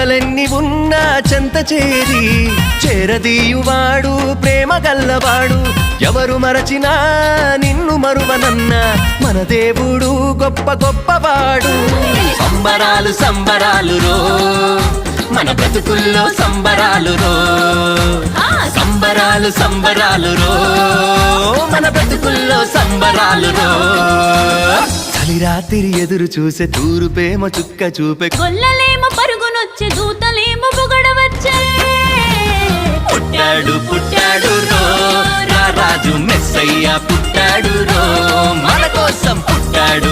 చుక్కలెన్ని ఉన్నా చెంత చేరి చేరదీయువాడు ప్రేమ గల్లవాడు ఎవరు మరచినా నిన్ను మరువనన్న మన దేవుడు గొప్ప గొప్పవాడు సంబరాలు సంబరాలు రో మన బ్రతుకుల్లో సంబరాలు రో సంబరాలు సంబరాలు రో మన బ్రతుకుల్లో సంబరాలు రో చలి రాత్రి ఎదురు చూసే తూరుపేమ చుక్క చూపే గొల్లలేమో పరుగునొచ్చే దూతలేమో పొగడవచ్చే పుట్టాడు పుట్టాడు రో రాజు మెస్సయ్య పుట్టాడు రో మన కోసం పుట్టాడు